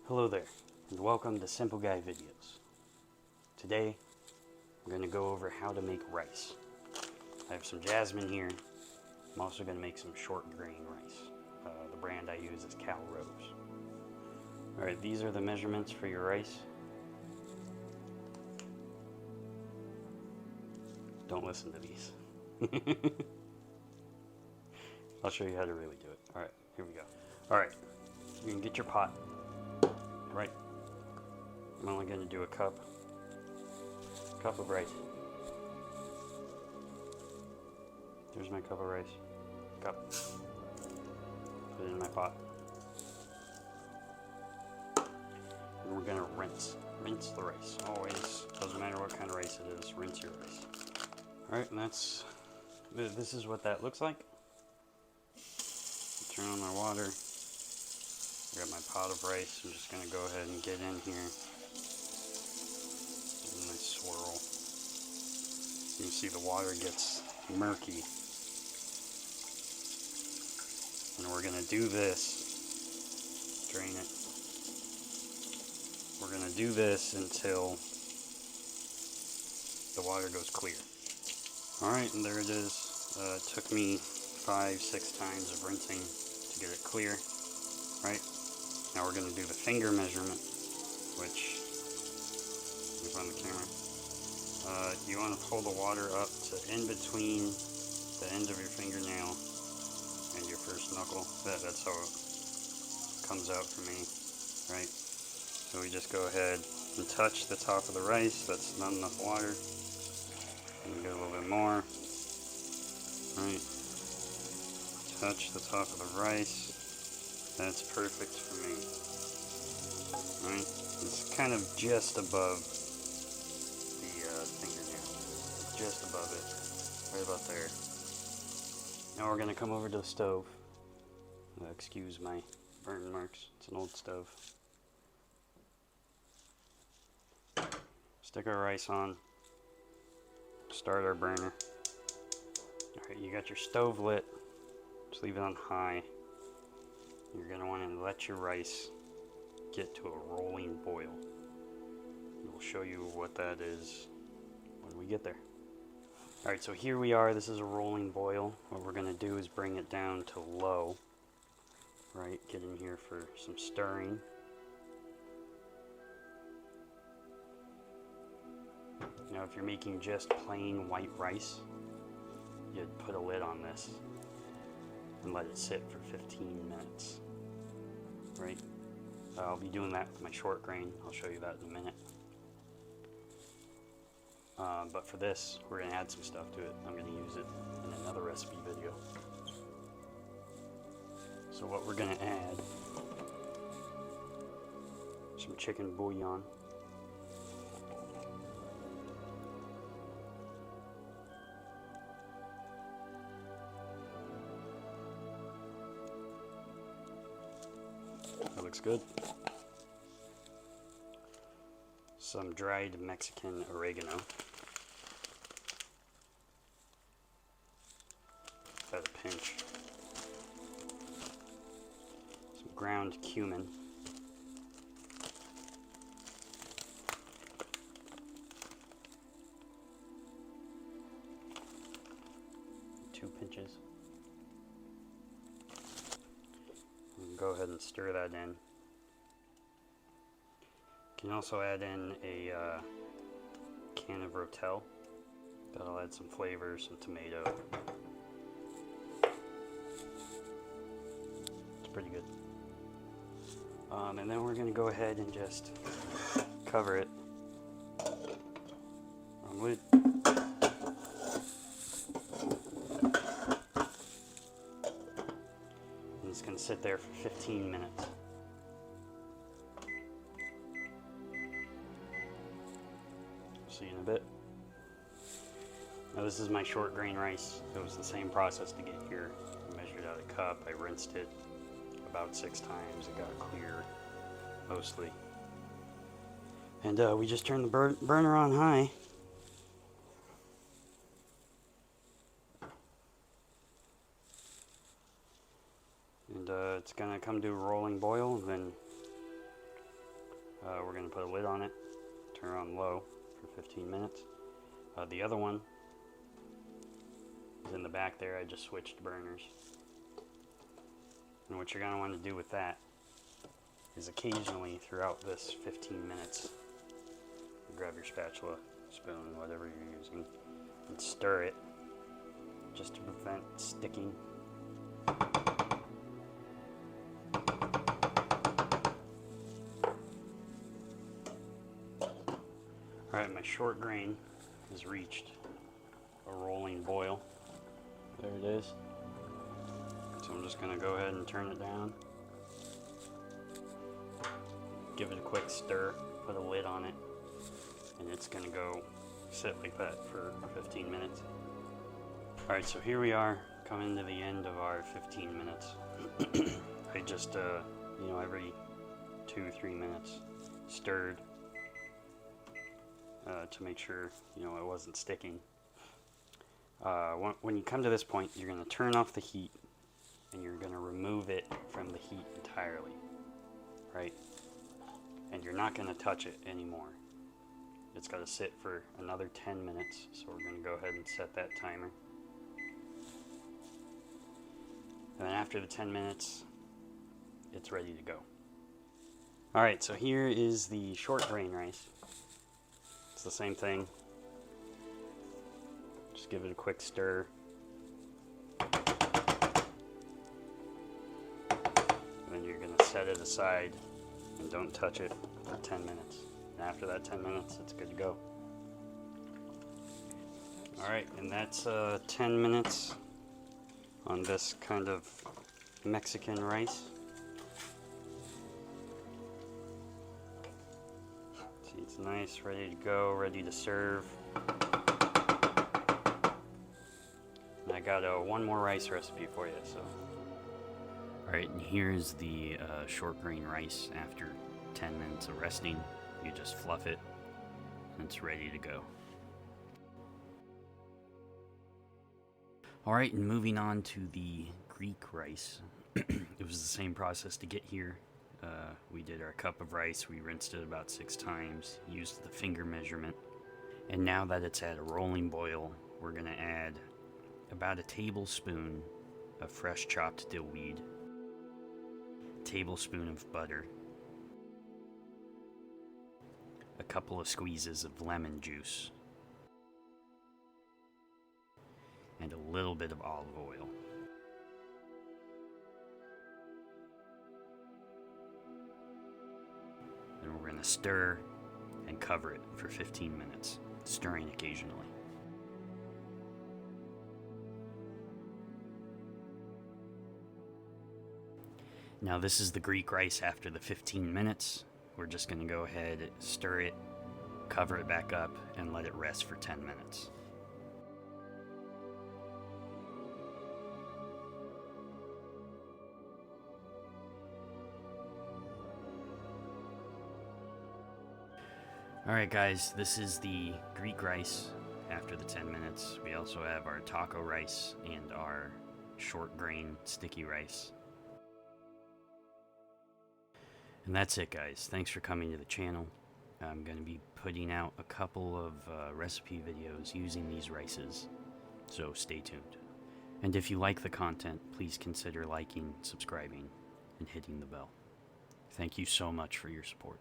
Hello there, and welcome to Simple Guy Videos. Today, I'm going to go over how to make rice. I have some jasmine here. I'm also going to make some short grain rice. The brand I use is Cal Rose. Alright, these are the measurements for your rice. Don't listen to these. I'll show you how to really do it. Alright, here we go. Alright, you can get your pot. Right, I'm only going to do a cup of rice. There's my cup of rice. Cup. Put it in my pot. And we're going to rinse the rice. Always, doesn't matter what kind of rice it is, rinse your rice. Alright, and this is what that looks like. Turn on my water. I got my pot of rice. I'm just going to go ahead and get in here. Give it a nice swirl. You can see the water gets murky. And we're going to do this. Drain it. We're going to do this until the water goes clear. Alright, and there it is. It took me 5-6 times of rinsing to get it clear. Right? Now we're going to do the finger measurement, which, let me find the camera. You want to pull the water up to in between the end of your fingernail and your first knuckle. That's how it comes out for me, right? So we just go ahead and touch the top of the rice. That's not enough water. And get a little bit more, right? Touch the top of the rice. That's perfect for me. Right? It's kind of just above the fingernail. Just above it. Right about there. Now we're going to come over to the stove. Excuse my burn marks. It's an old stove. Stick our rice on. Start our burner. Alright, you got your stove lit. Just leave it on high. You're going to want to let your rice get to a rolling boil. We'll show you what that is when we get there. Alright, so here we are. This is a rolling boil. What we're going to do is bring it down to low. Right, get in here for some stirring. Now if you're making just plain white rice, you'd put a lid on this and let it sit for 15 minutes. Right? I'll be doing that with my short grain. I'll show you that in a minute. But for this, we're going to add some stuff to it. I'm going to use it in another recipe video. So what we're going to add, some chicken bouillon. That looks good. Some dried Mexican oregano. About a pinch. Some ground cumin. Two pinches. Go ahead and stir that in. You can also add in a can of Rotel. That'll add some flavor, some tomato. It's pretty good. And then we're going to go ahead and just cover it. Lid. It's going to sit there for 15 minutes. See you in a bit. Now this is my short grain rice. It was the same process to get here. I measured out a cup. I rinsed it about 6 times. It got clear, mostly. And we just turned the burner on high. And it's going to come to a rolling boil, and then we're going to put a lid on it, turn it on low for 15 minutes. The other one is in the back there. I just switched burners. And what you're going to want to do with that is occasionally throughout this 15 minutes, grab your spatula, spoon, whatever you're using, and stir it just to prevent sticking. Alright, my short grain has reached a rolling boil. There it is. So I'm just going to go ahead and turn it down. Give it a quick stir, put a lid on it, and it's going to go sit like that for 15 minutes. Alright, so here we are, coming to the end of our 15 minutes. I just, every 2-3 minutes stirred to make sure, it wasn't sticking. When you come to this point, you're going to turn off the heat and you're going to remove it from the heat entirely, right? And you're not going to touch it anymore. It's got to sit for another 10 minutes, so we're going to go ahead and set that timer. And then after the 10 minutes, it's ready to go. Alright, so here is the short grain rice. It's the same thing. Just give it a quick stir. Then you're going to set it aside and don't touch it for 10 minutes. And after that 10 minutes, it's good to go. Alright, and that's 10 minutes on this kind of Mexican rice. See, it's nice, ready to go, ready to serve. And I got one more rice recipe for you, so. Alright, and here's the short grain rice after 10 minutes of resting. You just fluff it, and it's ready to go. Alright, and moving on to the Greek rice. It was the same process to get here. We did our cup of rice, we rinsed it about 6 times, used the finger measurement, and now that it's at a rolling boil, we're going to add about a tablespoon of fresh chopped dill weed, a tablespoon of butter, a couple of squeezes of lemon juice, and a little bit of olive oil. Then we're going to stir and cover it for 15 minutes, stirring occasionally. Now this is the Greek rice after the 15 minutes. We're just going to go ahead, stir it, cover it back up, and let it rest for 10 minutes. Alright guys, this is the Greek rice after the 10 minutes. We also have our taco rice and our short grain sticky rice. And that's it guys, thanks for coming to the channel. I'm going to be putting out a couple of recipe videos using these rices, so stay tuned. And if you like the content, please consider liking, subscribing, and hitting the bell. Thank you so much for your support.